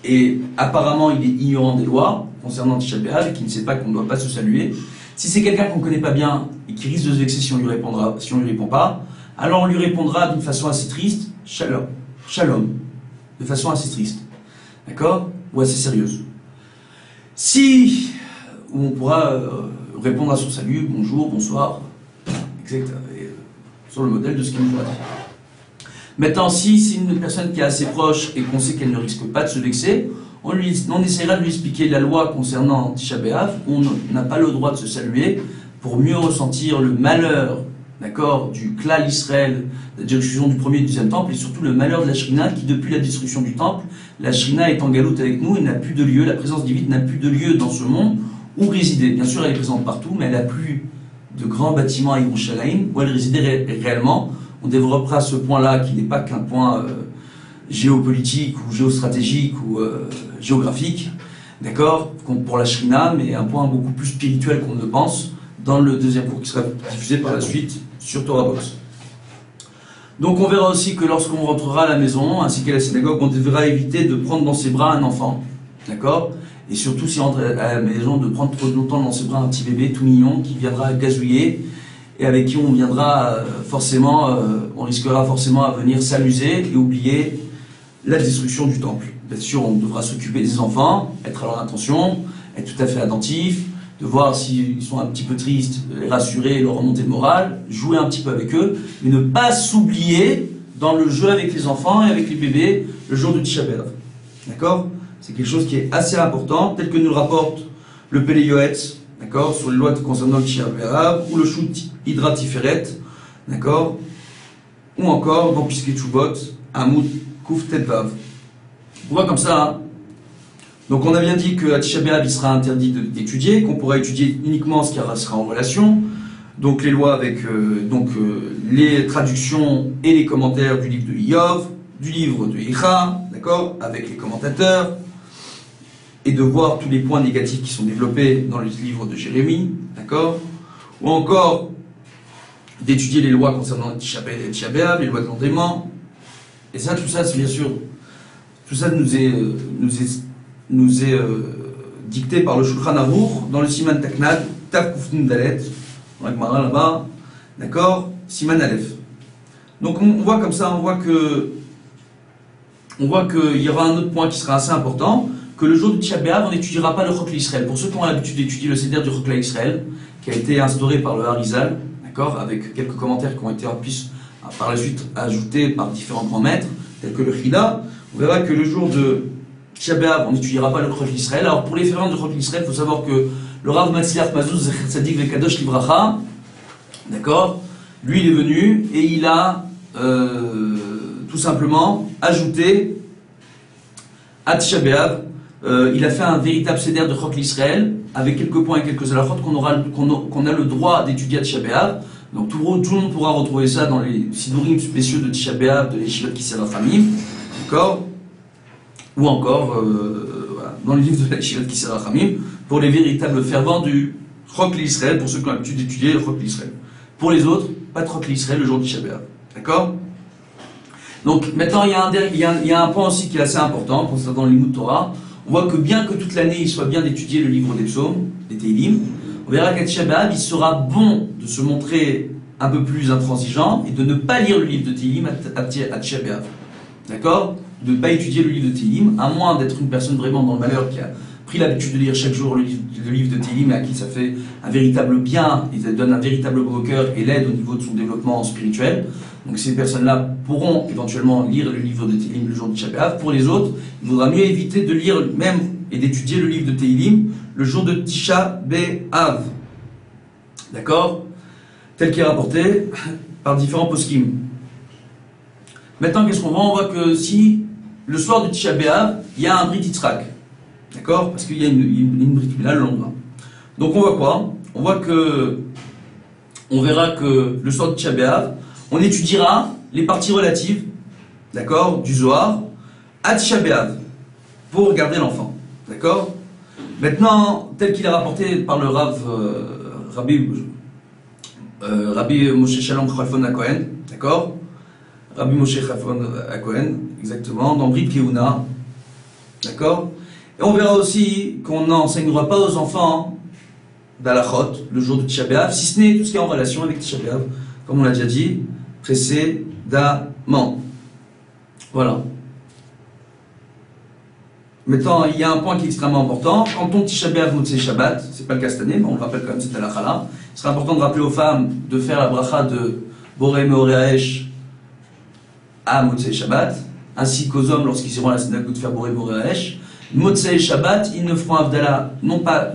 et apparemment il est ignorant des lois concernant Tisha B'Av et qui ne sait pas qu'on ne doit pas se saluer, si c'est quelqu'un qu'on ne connaît pas bien et qui risque de se vexer si on lui répond pas, alors on lui répondra d'une façon assez triste, shalom, shalom, de façon assez triste, d'accord, ou assez sérieuse. Si on pourra répondre à son salut, bonjour, bonsoir, etc. Sur le modèle de ce qu'il nous a dit. Maintenant, si c'est une personne qui est assez proche et qu'on sait qu'elle ne risque pas de se vexer, on essaiera de lui expliquer la loi concernant Tisha B'Av, où on n'a pas le droit de se saluer pour mieux ressentir le malheur, d'accord, du Klal Israël, la destruction du premier et du deuxième temple, et surtout le malheur de la Shrina qui, depuis la destruction du temple, la Shrina est en galoute avec nous et n'a plus de lieu, la présence divine n'a plus de lieu dans ce monde où résider. Bien sûr, elle est présente partout, mais elle n'a plus de grands bâtiments à Yerushalayim où elle résidait réellement. On développera ce point-là qui n'est pas qu'un point géopolitique ou géostratégique ou géographique, d'accord, pour la Shrina, mais un point beaucoup plus spirituel qu'on ne le pense, dans le deuxième cours qui sera diffusé par la suite sur Torah Box. Donc on verra aussi que lorsqu'on rentrera à la maison, ainsi qu'à la synagogue, on devra éviter de prendre dans ses bras un enfant, d'accord, et surtout si on rentre à la maison, de prendre trop longtemps dans ses bras un petit bébé tout mignon qui viendra gazouiller et avec qui on viendra forcément, on risquera forcément à venir s'amuser et oublier la destruction du temple. Bien sûr, on devra s'occuper des enfants, être à leur attention, être tout à fait attentif, de voir s'ils sont un petit peu tristes, les rassurer, leur remonter le moral, jouer un petit peu avec eux, mais ne pas s'oublier dans le jeu avec les enfants et avec les bébés le jour de Tisha B'Av. D'accord? C'est quelque chose qui est assez important, tel que nous le rapporte le Pélé Yoetz, d'accord, sur les lois concernant le Tisha B'Av, ou le Shoot Hydra Tiferet, d'accord, ou encore dans Piskei Teshuvot, Amoud Kuf Tetvav. On voit comme ça, hein. Donc on a bien dit qu'à Tisha B'Av il sera interdit d'étudier, qu'on pourra étudier uniquement ce qui sera en relation, donc les lois avec les traductions et les commentaires du livre de Iyov, du livre de Icha, d'accord, avec les commentateurs, et de voir tous les points négatifs qui sont développés dans le livre de Jérémie, d'accord, ou encore d'étudier les lois concernant Tisha B'Av, les lois de l'endément, et ça, tout ça, c'est bien sûr, tout ça nous est dicté par le Shulchan Aruch dans le Siman Taknad, Tav Kuf Nun Dalet, dans la Gemara là-bas, d'accord, Siman Aleph. Donc on voit comme ça, on voit qu'il y aura un autre point qui sera assez important, que le jour de Tisha B'Av, on n'étudiera pas le Chok l'Israël. Pour ceux qui ont l'habitude d'étudier le Seder du Chok l'Israël, qui a été instauré par le Harizal, d'accord, avec quelques commentaires qui ont été en plus par la suite ajoutés par différents grands maîtres, tels que le Chida, on verra que le jour de Tisha B'Av, on n'étudiera pas le Chok l'Israël. Alors pour les fervents du Chok l'Israël, il faut savoir que le Rav Matzliach Mazouz Zecher Tzadik Vekadosh Livracha, d'accord, lui il est venu et il a tout simplement ajouté à Tisha B'Av, il a fait un véritable Seder de Chok l'Israël avec quelques points et quelques halachot qu'on a le droit d'étudier à Tisha B'Av. Donc tout le monde pourra retrouver ça dans les Sidurim spéciaux de Tisha B'Av, de l'Yeshivot Kisei Rachamim, d'accord, ou encore voilà, dans les livres de l'Yeshivot Kisei Rachamim pour les véritables fervents du Chok l'Israël, pour ceux qui ont l'habitude d'étudier le Chok l'Israël. Pour les autres, pas de Chok l'Israël le jour de Tisha B'Av, d'accord. Donc maintenant il y a un point aussi qui est assez important concernant le Limud Torah. On voit que bien que toute l'année il soit bien d'étudier le livre des psaumes, des Teilim, on verra qu'à Tisha B'Av il sera bon de se montrer un peu plus intransigeant et de ne pas lire le livre de Teilim à Tisha B'Av. D'accord? De ne pas étudier le livre de Teilim, à moins d'être une personne vraiment dans le malheur qui a pris l'habitude de lire chaque jour le livre de Teilim et à qui ça fait un véritable bien, et ça donne un véritable beau cœur et l'aide au niveau de son développement spirituel. Donc ces personnes-là pourront éventuellement lire le livre de Teilim le jour de Tisha B'Av. Pour les autres, il vaudra mieux éviter de lire même et d'étudier le livre de Teilim le jour de Tisha B'Av. D'accord? Tel qu'il est rapporté par différents poskim. Maintenant, qu'est-ce qu'on voit? On voit que si le soir de Tisha B'Av, il y a un Brit Yitzhak. D'accord? Parce qu'il y a une Brit Mila le lendemain. Donc on voit quoi? On verra que le soir de Tisha B'Av, on étudiera les parties relatives, d'accord, du Zohar à Tisha B'Av pour regarder l'enfant, d'accord. Maintenant, tel qu'il est rapporté par le Rabbi Moshe Shalom Chalfon HaKohen, d'accord, Rabbi Moshe Chalfon HaKohen, exactement, dans Brit Kehuna, d'accord. Et on verra aussi qu'on n'enseignera pas aux enfants d'Alachot le jour de Tisha B'Av, si ce n'est tout ce qui est en relation avec Tisha B'Av, comme on l'a déjà dit précédemment. Voilà. Maintenant, il y a un point qui est extrêmement important. Quand on Tisha B'Av Motzei Shabbat, c'est pas le cas cette année, mais on le rappelle quand même, c'est halakha-là. Il sera important de rappeler aux femmes de faire la bracha de Borei Meorei Ha'esh à Motzei Shabbat, ainsi qu'aux hommes lorsqu'ils iront à la synagogue de faire Borei Meorei Ha'esh. Motzei Shabbat, ils ne feront Havdalah, non pas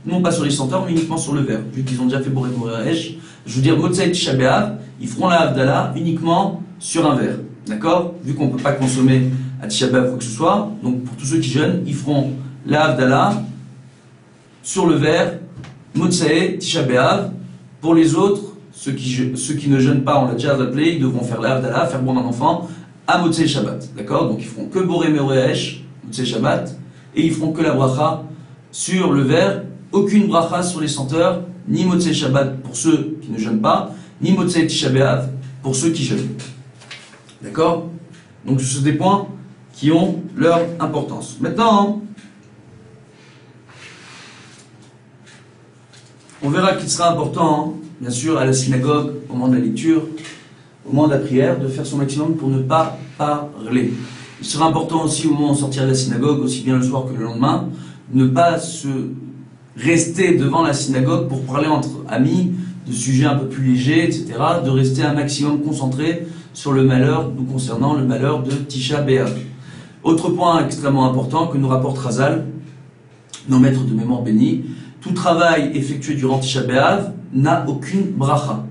non pas sur les senteurs, mais uniquement sur le verre. Vu qu'ils ont déjà fait Boré Moresh, je veux dire, Motsei Tisha B'Av, ils feront la Havdalah uniquement sur un verre. D'accord? Vu qu'on ne peut pas consommer à Tisha B'Av quoi que ce soit, donc pour tous ceux qui jeûnent, ils feront la Havdalah sur le verre, Motsei Tisha B'Av. Pour les autres, ceux qui ne jeûnent pas, on l'a déjà rappelé, ils devront faire la Havdalah, faire bon un enfant, à Motsei Shabbat. D'accord? Donc ils feront que Boré Moresh, Motsei Shabbat, et ils feront que la bracha sur le verre, aucune bracha sur les senteurs, ni Motsei Shabbat pour ceux qui ne jeûnent pas, ni Motsei Tisha B'Av pour ceux qui jeûnent. D'accord? Donc ce sont des points qui ont leur importance. Maintenant, on verra qu'il sera important, bien sûr, à la synagogue, au moment de la lecture, au moment de la prière, de faire son maximum pour ne pas parler. Il sera important aussi au moment de sortir de la synagogue, aussi bien le soir que le lendemain, ne pas se rester devant la synagogue pour parler entre amis de sujets un peu plus légers, etc., de rester un maximum concentré sur le malheur, nous concernant le malheur de Tisha B'Av. Autre point extrêmement important que nous rapporte Razal, nos maîtres de mémoire bénis, tout travail effectué durant Tisha B'Av n'a aucune bracha.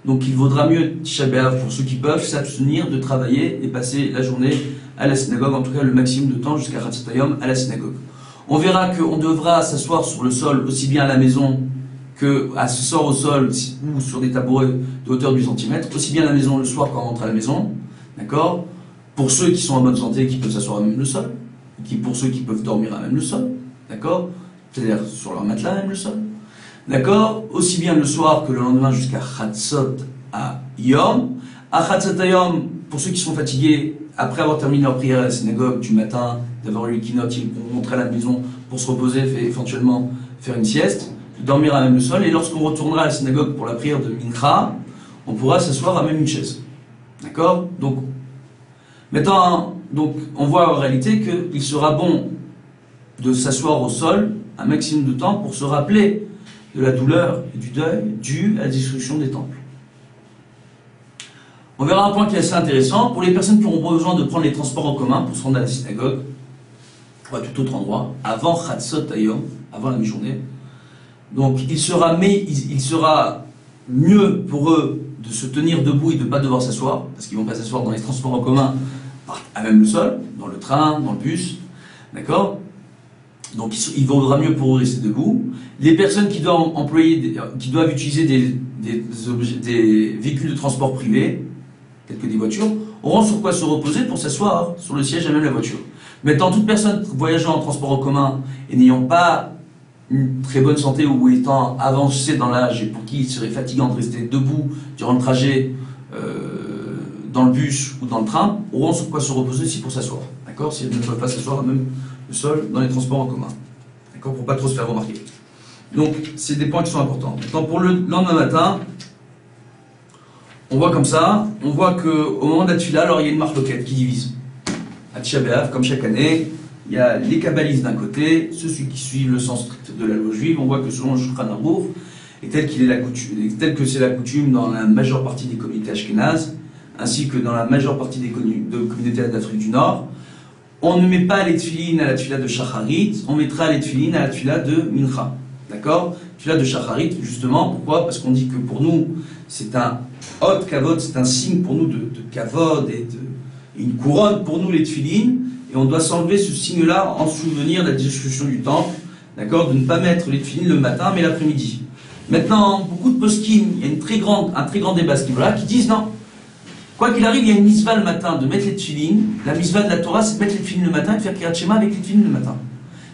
Donc il vaudra mieux Tisha B'Av pour ceux qui peuvent s'abstenir de travailler et passer la journée à la synagogue, en tout cas le maximum de temps jusqu'à Chatzot Hayom à la synagogue. On verra qu'on devra s'asseoir sur le sol aussi bien à la maison que à s'asseoir au sol ou sur des tabourets de hauteur du centimètre, aussi bien à la maison le soir quand on rentre à la maison, d'accord? Pour ceux qui sont en bonne santé, qui peuvent s'asseoir à même le sol, pour ceux qui peuvent dormir à même le sol, d'accord? C'est-à-dire sur leur matelas même le sol, d'accord? Aussi bien le soir que le lendemain jusqu'à Chatzot Hayom. À Chatzot Hayom, pour ceux qui sont fatigués, après avoir terminé leur prière à la synagogue du matin, d'avoir eu l'équinoxe, ils vont rentrer à la maison pour se reposer et éventuellement faire une sieste, dormir à même le sol, et lorsqu'on retournera à la synagogue pour la prière de Mincha, on pourra s'asseoir à même une chaise. D'accord? Donc, maintenant, on voit en réalité qu'il sera bon de s'asseoir au sol un maximum de temps pour se rappeler de la douleur et du deuil dû à la destruction des temples. On verra un point qui est assez intéressant. Pour les personnes qui auront besoin de prendre les transports en commun pour se rendre à la synagogue, ou à tout autre endroit, avant Chatzot Hayom, avant la mi-journée, donc il sera mieux pour eux de se tenir debout et de ne pas devoir s'asseoir, parce qu'ils ne vont pas s'asseoir dans les transports en commun, à même le sol, dans le train, dans le bus, d'accord? Donc il vaudra mieux pour eux rester debout. Les personnes qui doivent utiliser des véhicules de transport privés, tels que des voitures, auront sur quoi se reposer pour s'asseoir sur le siège à même la voiture. Maintenant, toute personne voyageant en transport en commun et n'ayant pas une très bonne santé ou étant avancée dans l'âge et pour qui il serait fatigant de rester debout durant le trajet dans le bus ou dans le train, auront sur quoi se reposer aussi pour s'asseoir. D'accord? Si elles ne peuvent pas s'asseoir même le sol dans les transports en commun. D'accord? Pour pas trop se faire remarquer. Donc, c'est des points qui sont importants. Maintenant, pour le lendemain matin, on voit comme ça, on voit qu'au moment de la tefila, alors il y a une marloquette qui divise. À Tisha B'Av, comme chaque année, il y a les kabbalistes d'un côté, ceux qui suivent le sens strict de la loi juive. On voit que selon le Shulchan Aruch, et tel que c'est la coutume dans la majeure partie des communautés ashkénazes, ainsi que dans la majeure partie des communautés d'Afrique du Nord, on ne met pas les tefilines à la tefila de Shacharit, on mettra les tefilines à la tefila de Mincha. D'accord? Tefila de Shacharit, justement, pourquoi? Parce qu'on dit que pour nous, c'est un hot kavod, c'est un signe pour nous de kavod et une couronne pour nous les tefilines, et on doit s'enlever ce signe-là en souvenir de la destruction du temple, d'accord? De ne pas mettre les tefilines le matin, mais l'après-midi. Maintenant, beaucoup de poskim, il y a un très grand débat ce niveau-là, qui disent non. Quoi qu'il arrive, il y a une mitzvah le matin de mettre les tefilines. La mitzvah de la Torah, c'est de mettre les tefilines le matin et de faire Kriyat Shema avec les tefilines le matin.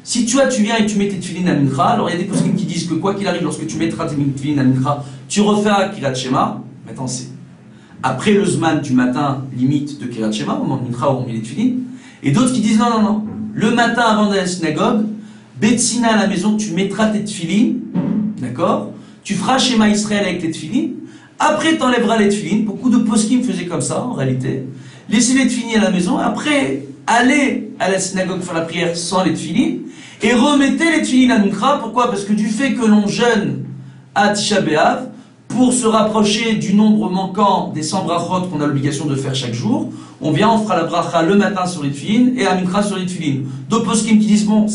Si tu viens et tu mets tes tefilines à Mincha, alors il y a des poskim qui disent que quoi qu'il arrive, lorsque tu mettras tes tefilines à Mincha, tu refais Kriyat Shema. Maintenant, c'est après le Zman du matin, limite de Kriyat Shema, au moment de Mincha où on met les tefilines. Et d'autres qui disent non. Le matin avant d'aller à la synagogue, Betsina à la maison, tu mettras tes tefilines, d'accord? Tu feras Shema Israël avec les tefilines. Après, tu enlèveras les tefilines. Beaucoup de poskim faisaient comme ça, en réalité. Laissez les tefilines à la maison. Après, allez à la synagogue faire la prière sans les tefilines. Et remettez les tefilines à Mincha. Pourquoi? Parce que du fait que l'on jeûne à Tisha B'Av, pour se rapprocher du nombre manquant des 100 brachot qu'on a l'obligation de faire chaque jour, on fera la bracha le matin sur les tefilines et la mincha sur les tefilines. D'autres poskim qui disent, bon,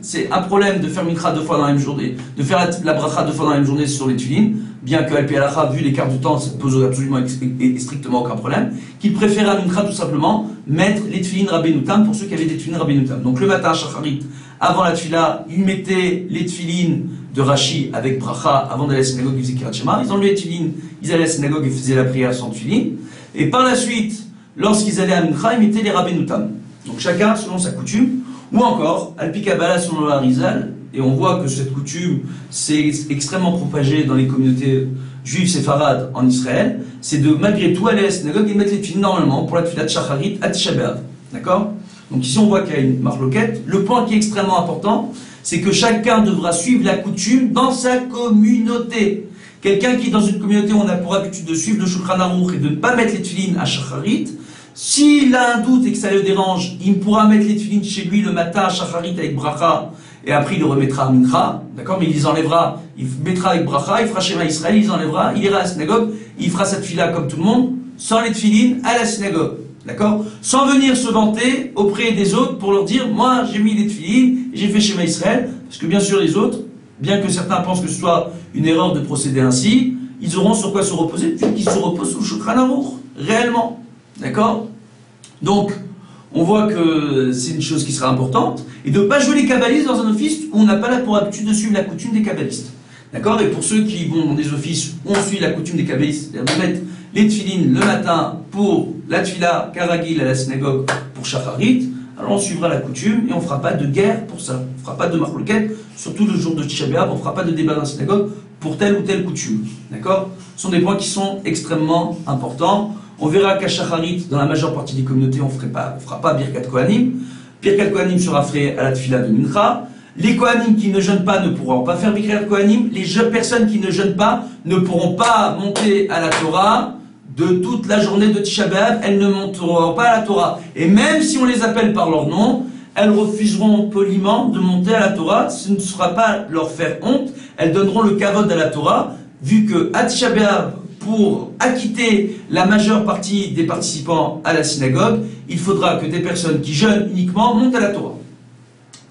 c'est un problème de faire mincha 2 fois dans la même journée, de faire la bracha 2 fois dans la même journée sur les tefilines, bien que Al Pi Halacha, vu l'écart du temps, ça ne pose absolument et strictement aucun problème, qu'ils préfèrent à mincha tout simplement mettre les tefilines Rabbeinu Tam pour ceux qui avaient des tefilines Rabbeinu Tam. Donc le matin, Shacharit, avant la tefila, ils mettaient les tefilines de Rashi avec bracha avant d'aller à la synagogue, ils faisaient Kirat Shema, ils enlevaient les tefilines, ils allaient à la synagogue et faisaient la prière sans tefilines, et par la suite, lorsqu'ils allaient à Mincha, ils mettaient les Rabbeinu Tam. Donc chacun selon sa coutume, ou encore, Al-Pi Kabbalah selon le Harizal, et on voit que cette coutume s'est extrêmement propagée dans les communautés juives séfarades en Israël, c'est de malgré tout aller à la synagogue et mettre les tefilines normalement pour la tefila de Shacharit à Tisha B'Av. D'accord? Donc ici on voit qu'il y a une marloquette. Le point qui est extrêmement important, c'est que chacun devra suivre la coutume dans sa communauté. Quelqu'un qui est dans une communauté où on a pour habitude de suivre le Shulchan Aruch et de ne pas mettre les tefilines à Shacharit, s'il a un doute et que ça le dérange, il pourra mettre les tefilines chez lui le matin à Shacharit avec bracha et après il le remettra à Mincha, d'accord, mais il les enlèvera, il mettra avec bracha, il fera Shema Israël, il les enlèvera, il ira à la synagogue, il fera sa tefila comme tout le monde, sans les tefilines à la synagogue, d'accord, sans venir se vanter auprès des autres pour leur dire, moi j'ai mis les tefilines, j'ai fait Shema Israël, parce que bien sûr les autres, bien que certains pensent que ce soit une erreur de procéder ainsi, ils auront sur quoi se reposer, puisqu'ils se reposent sur le Shulchan Aruch, réellement. D'accord? Donc, on voit que c'est une chose qui sera importante, et de ne pas jouer les kabbalistes dans un office où on n'a pas là pour habitude de suivre la coutume des kabbalistes. D'accord? Et pour ceux qui vont dans des offices où on suit la coutume des kabbalistes, c'est-à-dire de mettre les tefilines le matin pour la tefila karagil à la synagogue pour Shacharit, alors on suivra la coutume et on ne fera pas de guerre pour ça. On ne fera pas de marloquette, surtout le jour de Tisha B'Av, on ne fera pas de débat dans la synagogue pour telle ou telle coutume. D'accord? Ce sont des points qui sont extrêmement importants. On verra qu'à Shacharit, dans la majeure partie des communautés, on ne fera pas Birkat Kohanim. Birkat Kohanim sera fait à la tefila de Mincha. Les Kohanim qui ne jeûnent pas ne pourront pas faire Birkat Kohanim. Les personnes qui ne jeûnent pas ne pourront pas monter à la Torah de toute la journée de Tisha B'Av. Elles ne monteront pas à la Torah. Et même si on les appelle par leur nom, elles refuseront poliment de monter à la Torah. Ce ne sera pas leur faire honte. Elles donneront le kavod à la Torah, vu que à Tisha B'Av, pour acquitter la majeure partie des participants à la synagogue, il faudra que des personnes qui jeûnent uniquement montent à la Torah.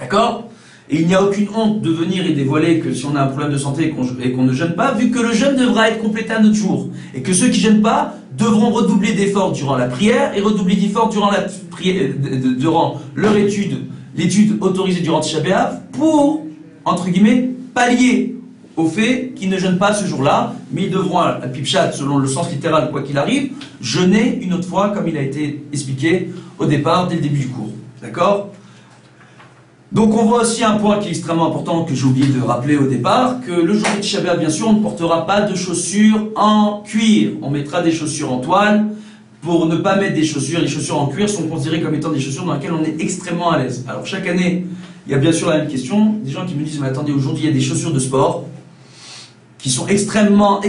D'accord? Et il n'y a aucune honte de venir et dévoiler que si on a un problème de santé et qu'on ne jeûne pas, vu que le jeûne devra être complété un autre jour. Et que ceux qui ne jeûnent pas devront redoubler d'efforts durant la prière et redoubler d'efforts durant leur l'étude autorisée durant Tisha B'Av pour, entre guillemets, pallier au fait qu'ils ne jeûnent pas ce jour-là, mais ils devront, à Pipchat, selon le sens littéral, quoi qu'il arrive, jeûner une autre fois, comme il a été expliqué au départ, dès le début du cours. D'accord? Donc on voit aussi un point qui est extrêmement important, que j'ai oublié de rappeler au départ, que le jour de Tisha B'Av, bien sûr, on ne portera pas de chaussures en cuir. On mettra des chaussures en toile, pour ne pas mettre des chaussures. Les chaussures en cuir sont considérées comme étant des chaussures dans lesquelles on est extrêmement à l'aise. Alors chaque année, il y a bien sûr la même question, des gens qui me disent, mais attendez, aujourd'hui il y a des chaussures de sport, qui sont extrêmement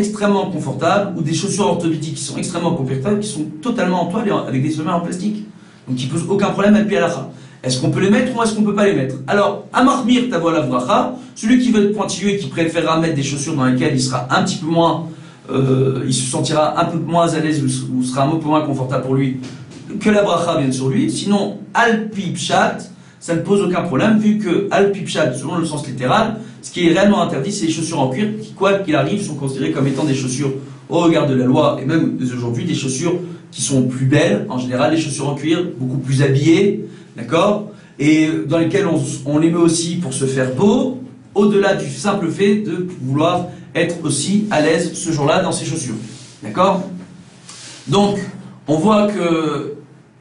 confortables, ou des chaussures orthopédiques qui sont extrêmement confortables, qui sont totalement en toile avec des semelles en plastique. Donc qui ne posent aucun problème à Al Pi Halacha. Est-ce qu'on peut les mettre ou est-ce qu'on ne peut pas les mettre? Alors, Amarmir Tavo la Vracha, celui qui veut être pointilleux et qui préférera mettre des chaussures dans lesquelles il sera un petit peu moins, il se sentira un peu moins à l'aise ou sera un peu moins confortable pour lui, que la Vracha vienne sur lui. Sinon, Al Pi Pshat, ça ne pose aucun problème, vu que Al Pi Pshat, selon le sens littéral, ce qui est réellement interdit, c'est les chaussures en cuir, qui, quoi qu'il arrive, sont considérées comme étant des chaussures au regard de la loi, et même aujourd'hui, des chaussures qui sont plus belles, en général, les chaussures en cuir, beaucoup plus habillées, d'accord, et dans lesquelles on les met aussi pour se faire beau, au-delà du simple fait de vouloir être aussi à l'aise ce jour-là dans ces chaussures, d'accord. Donc, on voit que,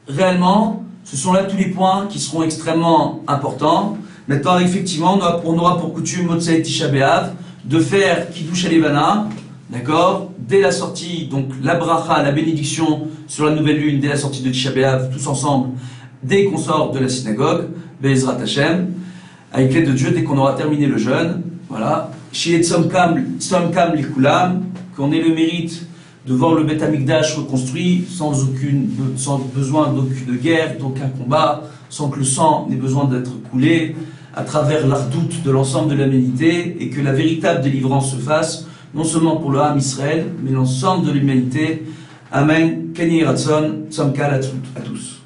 réellement, ce sont là tous les points qui seront extrêmement importants. Maintenant, effectivement, on aura pour coutume, Motzei Tisha B'Av, de faire Kiddush Alevana, d'accord, dès la sortie, donc la bracha, la bénédiction sur la nouvelle lune, dès la sortie de Tisha B'Av, tous ensemble, dès qu'on sort de la synagogue, Be'ezrat Hashem, avec l'aide de Dieu, dès qu'on aura terminé le jeûne, voilà, Shi'et Tzom Kam Likulam, qu'on ait le mérite de voir le Beth Amikdash reconstruit, sans besoin de guerre, d'aucun combat, sans que le sang n'ait besoin d'être coulé, à travers l'ardoute de l'ensemble de l'humanité, et que la véritable délivrance se fasse, non seulement pour le Ham Israël, mais l'ensemble de l'humanité. Amen. Kenny Ratson, Tzomkal à tous.